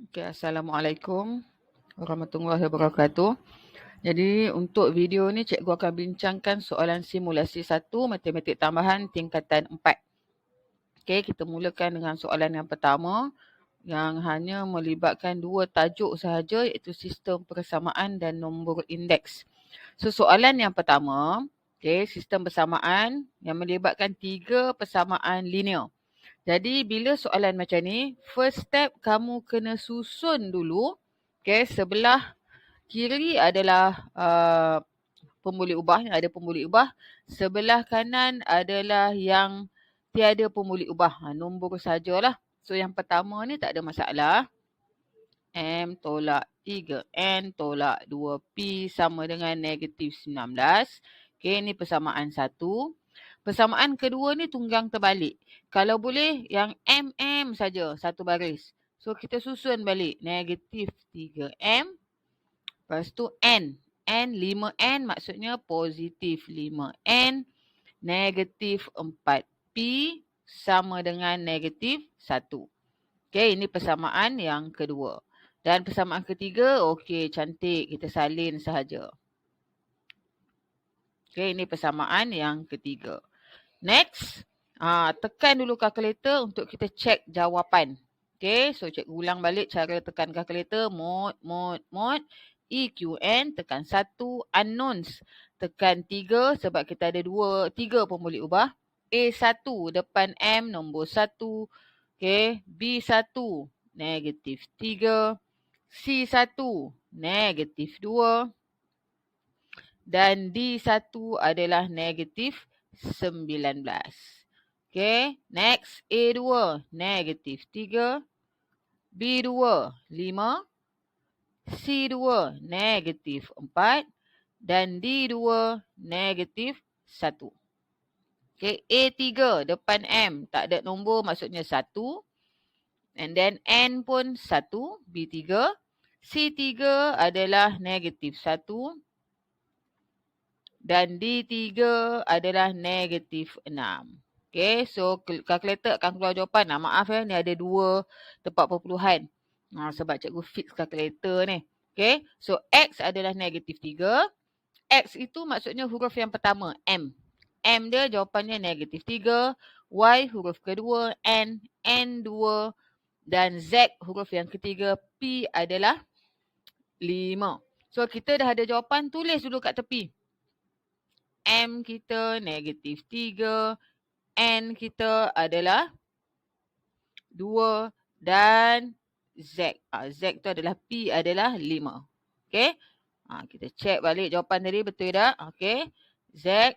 Okay, Assalamualaikum warahmatullahi wabarakatuh. Jadi untuk video ni cikgu akan bincangkan soalan simulasi 1 matematik tambahan tingkatan 4. Okay, kita mulakan dengan soalan yang pertama yang hanya melibatkan 2 tajuk sahaja iaitu sistem persamaan dan nombor indeks. So soalan yang pertama, okay, sistem persamaan yang melibatkan 3 persamaan linear. Jadi bila soalan macam ni, first step kamu kena susun dulu. Okay, sebelah kiri adalah pemboleh ubah, yang ada pemboleh ubah. Sebelah kanan adalah yang tiada pemboleh ubah. Nombor sajalah. So yang pertama ni tak ada masalah. M tolak 3N tolak 2P sama dengan negatif 19. Okay, ni persamaan 1. Persamaan kedua ni tunggang terbalik. Kalau boleh yang MM saja satu baris. So kita susun balik negatif 3M. Lepas tu N. N 5N maksudnya positif 5N. Negatif 4P sama dengan negatif 1. Okay, ini persamaan yang kedua. Dan persamaan ketiga, okey, cantik. Kita salin sahaja. Okay, ini persamaan yang ketiga. Next, tekan dulu kalkulator untuk kita cek jawapan. Okay, so cikgu ulang balik cara tekan kalkulator. Mod. EQN, tekan 1. Unknowns, tekan 3 sebab kita ada 3 pun boleh ubah. A1, depan M, nombor 1. Okay, B1, negatif 3. C1, negatif 2. Dan D1 adalah negatif 19. Okay, next. A2, negatif 3. B2, 5. C2, negatif 4. Dan D2, negatif 1. Okay, A3, depan M, tak ada nombor maksudnya 1. And then N pun 1, B3. C3 adalah negatif 1. Dan D3 adalah negatif 6. Okay, so kalkulator akan keluar jawapan. Maaf ya, ni ada 2 tempat perpuluhan. Sebab cikgu fix kalkulator ni. Okay, so X adalah negatif 3. X itu maksudnya huruf yang pertama, M. M dia jawapannya negatif 3. Y huruf kedua, N. N2. Dan Z huruf yang ketiga, P adalah 5. So kita dah ada jawapan, tulis dulu kat tepi. M kita negatif 3. N kita adalah 2. Dan Z. Z tu adalah P adalah 5. Okay. Kita check balik jawapan tadi betul tak? Okay. Z.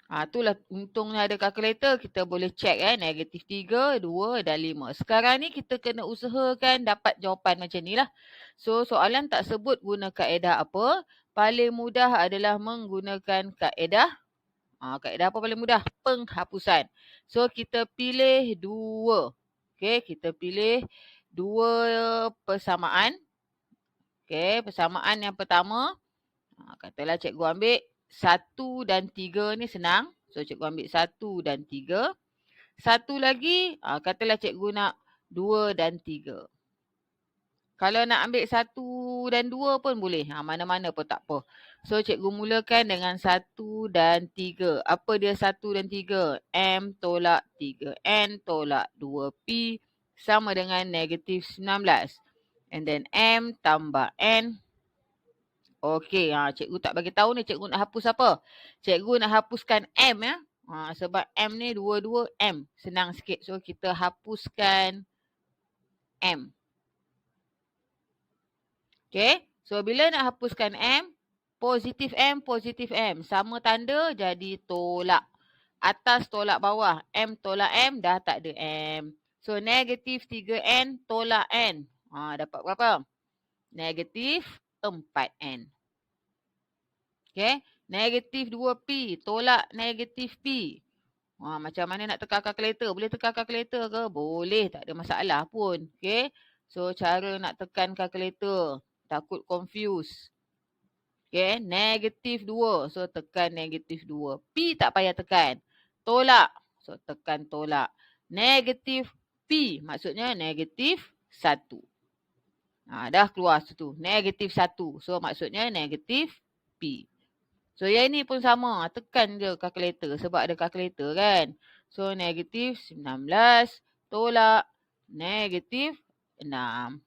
Itulah untungnya ada kalkulator, kita boleh check negatif 3, 2 dan 5. Sekarang ni kita kena usahakan dapat jawapan macam ni lah. So soalan tak sebut guna kaedah apa. Paling mudah adalah menggunakan kaedah. Kaedah apa paling mudah? Penghapusan. So kita pilih 2. Okay, kita pilih 2 persamaan. Okay, persamaan yang pertama. Katalah cikgu ambil 1 dan 3 ni senang. So cikgu ambil 1 dan 3. Satu lagi, katalah cikgu nak 2 dan 3. Kalau nak ambil 1 dan 2 pun boleh. Mana-mana pun tak apa. So cikgu mulakan dengan 1 dan 3. Apa dia 1 dan 3? M tolak 3N tolak 2P sama dengan negatif 19. And then M tambah N. Okey, cikgu tak bagi tahu ni cikgu nak hapus apa. Cikgu nak hapuskan M ya. Sebab M ni 2 M. Senang sikit. So kita hapuskan M. Okey. So bila nak hapuskan M, positif M. Sama tanda jadi tolak. Atas tolak bawah. M tolak M dah tak ada M. So negatif 3N tolak N. Dapat berapa? Negatif 4N. Okay. Negatif 2P. Tolak negatif P. Macam mana nak tekan kalkulator? Boleh tekan kalkulator ke? Boleh. Tak ada masalah pun. Okay. So, cara nak tekan kalkulator. Takut confuse. Okay. Negatif 2. So, tekan negatif 2. P tak payah tekan. Tolak. So, tekan tolak. Negatif P maksudnya negatif 1. Dah keluar situ. Negatif 1. So maksudnya negatif P. So yang ni pun sama. Tekan je kalkulator sebab ada kalkulator kan. So negatif 19 tolak negatif 6.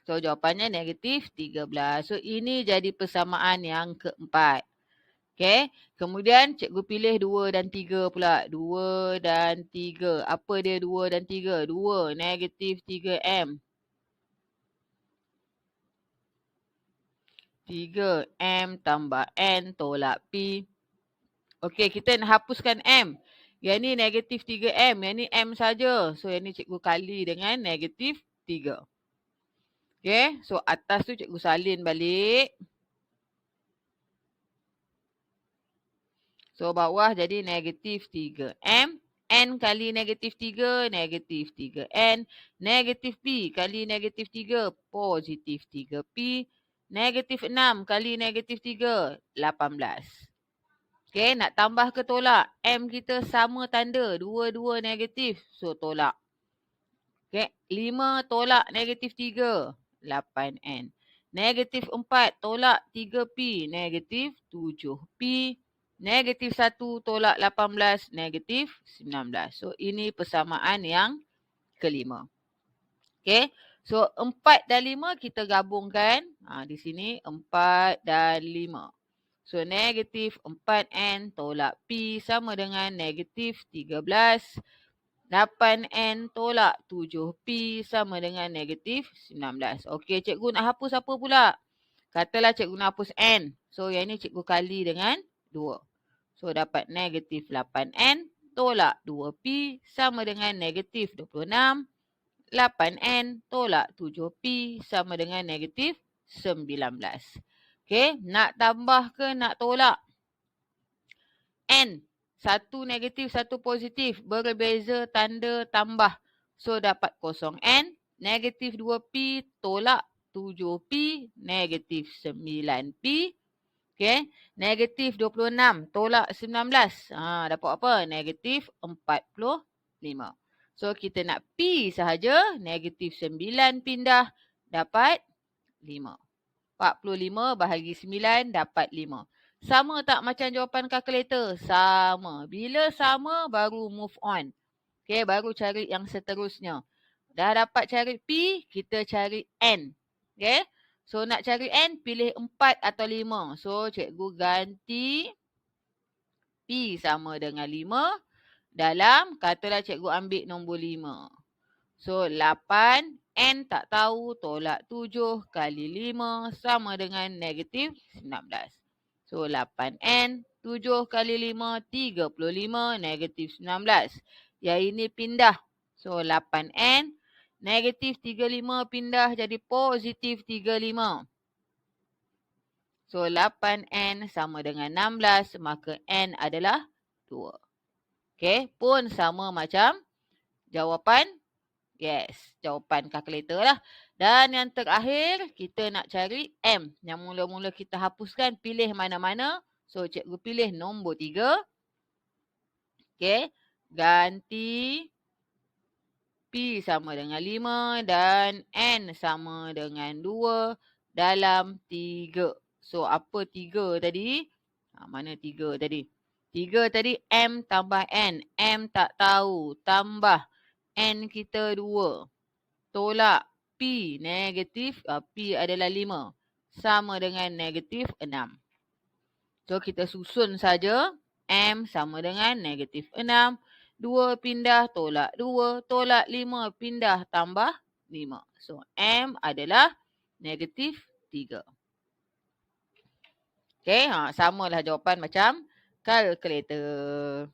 So jawapannya negatif 13. So ini jadi persamaan yang keempat. Okay. Kemudian cikgu pilih 2 dan 3 pula. 2 dan 3. Apa dia 2 dan 3? 2 negatif 3M. 3M tambah N tolak P. Okey, kita nak hapuskan M. Yang ni negatif 3M. Yang ni M saja. So yang ni cikgu kali dengan negatif 3. Okey, so atas tu cikgu salin balik. So bawah jadi negatif 3M. N kali negatif 3, negatif 3N. Negatif P kali negatif 3, positif 3P. Negatif 6 kali negatif 3, 18. Okey, nak tambah ke tolak? M kita sama tanda. Dua-dua negatif. So tolak. Okey, 5 tolak negatif 3, 8N. Negatif 4 tolak 3P, negatif 7P. Negatif 1 tolak 18, negatif 19. So, ini persamaan yang kelima. Okay. So, 4 dan 5 kita gabungkan. Di sini 4 dan 5. So, negatif 4N tolak P sama dengan negatif 13. 8N tolak 7P sama dengan negatif 19. Okey, cikgu nak hapus apa pula? Katalah cikgu nak hapus N. So, yang ni cikgu kali dengan 2. So, dapat negatif 8N tolak 2P sama dengan negatif 26. 8N tolak 7P sama dengan negatif 19. Okey, nak tambah ke nak tolak? N. Satu negatif, satu positif. Berbeza tanda tambah. So, dapat 0N. Negatif 2P tolak 7P. Negatif 9P. Okay. Negatif 26 tolak 19. Dapat apa? Negatif 45. So, kita nak P sahaja. Negatif 9 pindah. Dapat 5. 45 bahagi 9 dapat 5. Sama tak macam jawapan kalkulator? Sama. Bila sama, baru move on. Okay, baru cari yang seterusnya. Dah dapat cari P, kita cari N. Okay. So, nak cari N, pilih 4 atau 5. So, cikgu ganti P sama dengan 5. Dalam, katalah cikgu ambil nombor 5. So, 8. N tak tahu, tolak 7 kali 5 sama dengan negatif 19. So, 8N, 7 kali 5, 35, negatif 19. Yang ini pindah. So, 8N, negatif 35 pindah jadi positif 35. So, 8N sama dengan 16, maka N adalah 2. Okay, pun sama macam jawapan. Yes, jawapan kalkulator lah. Dan yang terakhir, kita nak cari M. Yang mula-mula kita hapuskan, pilih mana-mana. So, cikgu pilih nombor 3. Okay, ganti P sama dengan 5 dan N sama dengan 2 dalam 3. So, apa 3 tadi? Mana 3 tadi? 3 tadi M tambah N. M tak tahu. Tambah N kita 2. Tolak P negatif. P adalah 5. Sama dengan negatif 6. So, kita susun saja. M sama dengan negatif 6. 2 pindah tolak 2. Tolak 5 pindah tambah 5. So, M adalah negatif 3. Okay, samalah jawapan macam kalkulator.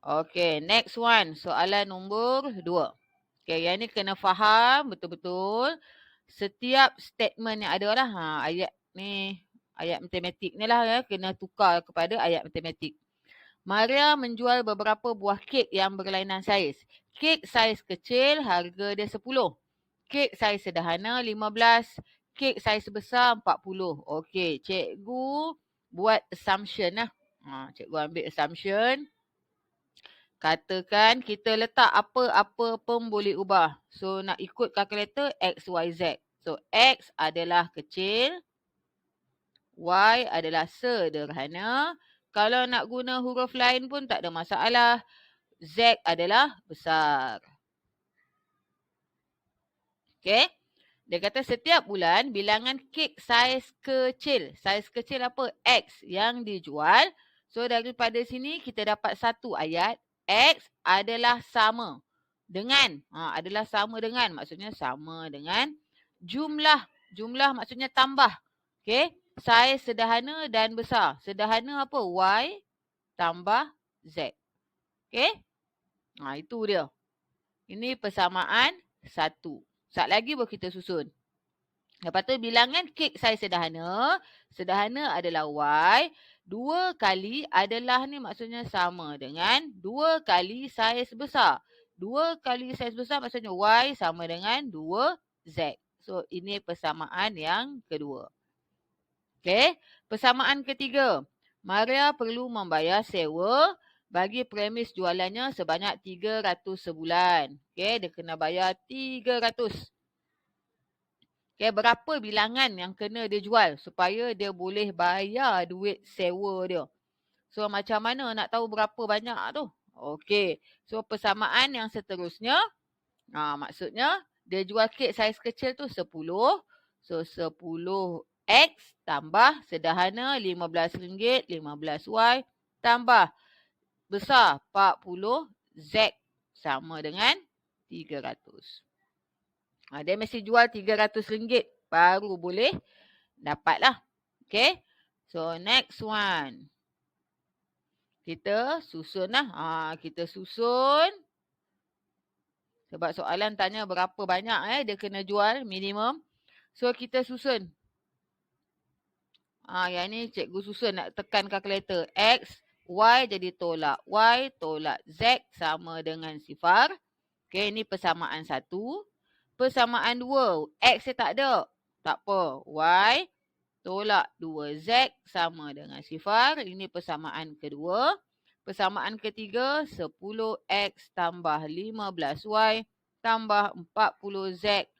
Okay, next one. Soalan nombor 2. Okay, yang ni kena faham betul-betul. Setiap statement yang ada lah. Ayat ni, ayat matematik ni lah ya. Kena tukar kepada ayat matematik. Maria menjual beberapa buah kek yang berlainan saiz. Kek saiz kecil, harga dia 10. Kek saiz sederhana, 15. Kek saiz besar, 40. Okay, cikgu buat assumption lah. Cikgu ambil assumption. Katakan kita letak apa-apa pun boleh ubah. So, nak ikut kalkulator X, Y, Z. So, X adalah kecil. Y adalah sederhana. Kalau nak guna huruf lain pun tak ada masalah. Z adalah besar. Okay. Dia kata setiap bulan bilangan kek saiz kecil. Saiz kecil apa? X yang dijual. So daripada sini kita dapat satu ayat. X adalah sama dengan. Adalah sama dengan. Maksudnya sama dengan jumlah. Jumlah maksudnya tambah. Okay. Saiz sederhana dan besar. Sederhana apa? Y tambah Z. Okay. Itu dia. Ini persamaan 1. Sat lagi baru kita susun. Lepas tu bilangan kek saiz sederhana. Sederhana adalah Y. 2 kali adalah ni maksudnya sama dengan 2 kali saiz besar. 2 kali saiz besar maksudnya Y sama dengan 2Z. So ini persamaan yang kedua. Okay. Persamaan ketiga. Maria perlu membayar sewa bagi premis jualannya sebanyak 300 sebulan. Okay, dia kena bayar 300. Okay, berapa bilangan yang kena dia jual supaya dia boleh bayar duit sewa dia. So, macam mana nak tahu berapa banyak tu? Okay, so persamaan yang seterusnya. Maksudnya, dia jual kek saiz kecil tu 10. So, 10X tambah sederhana RM15, 15Y tambah besar 40Z sama dengan 300. Dia mesti jual RM300 baru boleh dapatlah. Okay. So next one. Kita susun lah. Kita susun. Sebab soalan tanya berapa banyak dia kena jual minimum. So kita susun. Yang ni cikgu susun nak tekan kalkulator. X, Y jadi tolak Y, tolak Z sama dengan sifar. Okay, ini persamaan 1. Persamaan 2. X dia tak ada. Tak apa. Y tolak 2Z sama dengan sifar. Ini persamaan kedua. Persamaan ketiga. 10X tambah 15Y tambah 40Z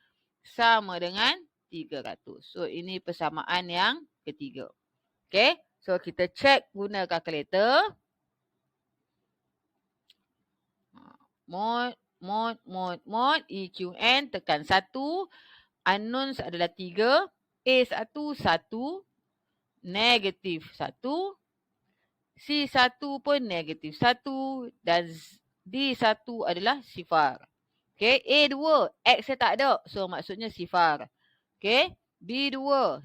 sama dengan 300. So, ini persamaan yang ketiga. Okay. So, kita check guna kalkulator. Mod, EQN tekan 1. Unknowns adalah 3. A1, 1. Negatif 1. C1 pun negatif 1. Dan D1 adalah sifar. Okay. A2, X dia tak ada. So, maksudnya sifar. Okay. B2, 1.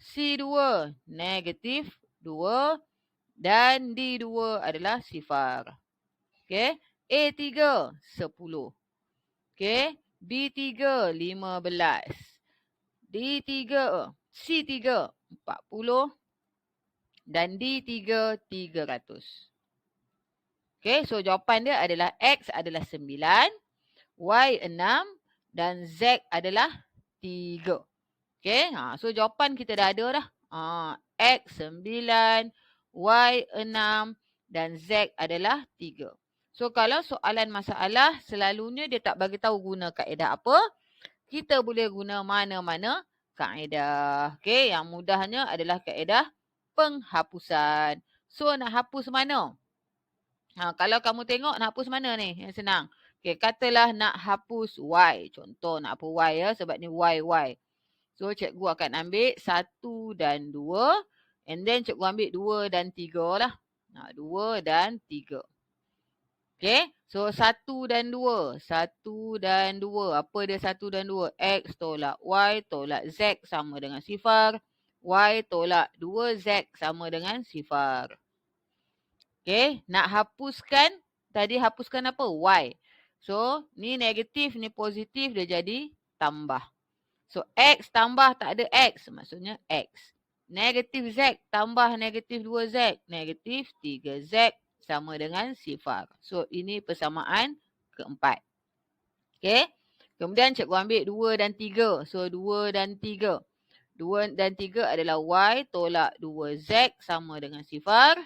C2, negatif 2. Dan D2 adalah sifar. Okay. A3, 10. Okay. B3, 15. D3, C3, 40. Dan D3, 300. Okay. So, jawapan dia adalah X adalah 9. Y, 6. Dan Z adalah 3. Okay. So, jawapan kita dah ada dah. X, 9. Y, 6. Dan Z adalah 3. So, kalau soalan masalah, selalunya dia tak bagi tahu guna kaedah apa. Kita boleh guna mana-mana kaedah. Okay, yang mudahnya adalah kaedah penghapusan. So, nak hapus mana? Kalau kamu tengok nak hapus mana ni? Yang senang. Okay, katalah nak hapus Y. Contoh nak hapus Y ya, sebab ni Y. So, cikgu akan ambil 1 dan 2. And then, cikgu ambil 2 dan 3 lah. 2 dan 3. Okay. So, 1 dan 2. 1 dan 2. Apa dia 1 dan 2? X tolak Y tolak Z sama dengan sifar. Y tolak 2Z sama dengan sifar. Okay. Nak hapuskan. Tadi hapuskan apa? Y. So, ni negatif, ni positif. Dia jadi tambah. So, X tambah tak ada X. Maksudnya X. Negatif Z tambah negatif 2Z. Negatif 3Z. Sama dengan sifar. So, ini persamaan keempat. Okay. Kemudian, cikgu ambil 2 dan 3. So, 2 dan 3. 2 dan 3 adalah Y tolak 2Z sama dengan sifar.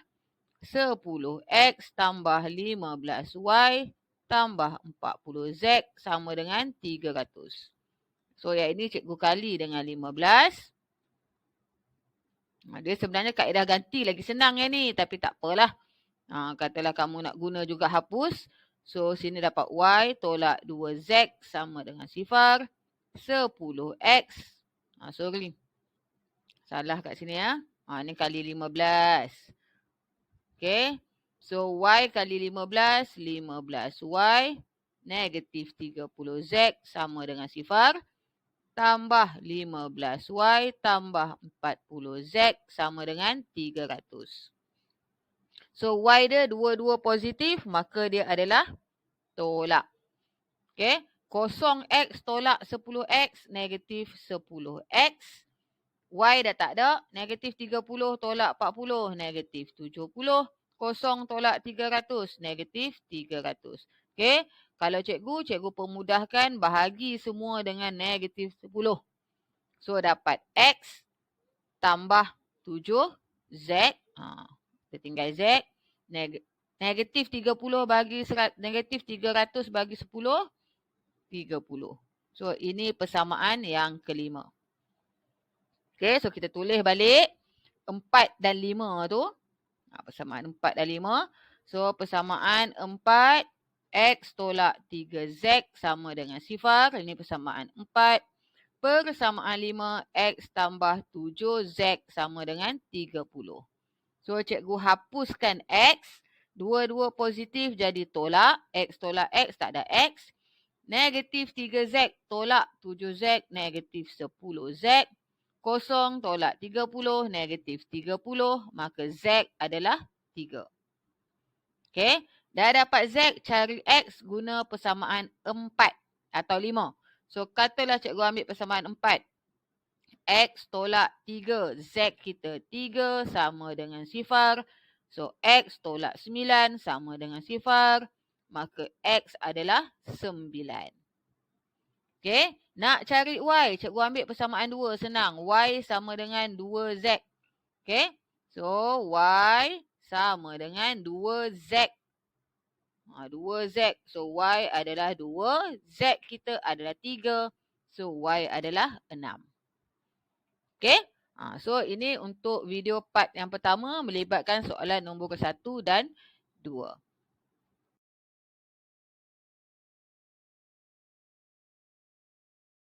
10x tambah 15y tambah 40z sama dengan 300. So, yang ini cikgu kali dengan 15. Dia sebenarnya kaedah ganti lagi senang yang ni. Tapi tak apalah. Katalah kamu nak guna juga hapus. So, sini dapat y tolak 2z sama dengan sifar. 10x. Sorry. Salah kat sini ya. Ni kali 15. Okay. So, y kali 15. 15y. Negatif 30z sama dengan sifar. Tambah 15y tambah 40z sama dengan 300. So, y dia dua-dua positif, maka dia adalah tolak. Okay. 0x tolak 10x, negatif 10x. Y dah tak ada, negatif 30 tolak 40, negatif 70. 0 tolak 300, negatif 300. Okay. Kalau cikgu permudahkan bahagi semua dengan negatif 10. So, dapat X tambah 7Z. Kita tinggal Z. Negatif 30 bagi negatif 300 bagi 10. 30. So, ini persamaan yang kelima. Okay, so kita tulis balik 4 dan 5 tu. Persamaan 4 dan 5. So, persamaan 4. X tolak 3Z sama dengan sifar. Ini persamaan 4. Persamaan 5. X tambah 7Z sama dengan 30. So, cikgu hapuskan X. Dua-dua positif jadi tolak. X tolak X tak ada X. Negatif 3Z tolak 7Z. Negatif 10Z. 0 tolak 30. Negatif 30. Maka Z adalah 3. Okay. Dah dapat Z, cari X guna persamaan 4 atau 5. So, katalah cikgu ambil persamaan 4. X tolak 3. Z kita 3 sama dengan sifar. So, X tolak 9 sama dengan sifar. Maka X adalah 9. Okay. Nak cari Y, cikgu ambil persamaan 2. Senang. Y sama dengan 2Z. Okay. So, Y sama dengan 2Z. 2Z. So, Y adalah 2. Z kita adalah 3. So, Y adalah 6. Okay. So, ini untuk video part yang pertama melibatkan soalan nombor 1 dan 2.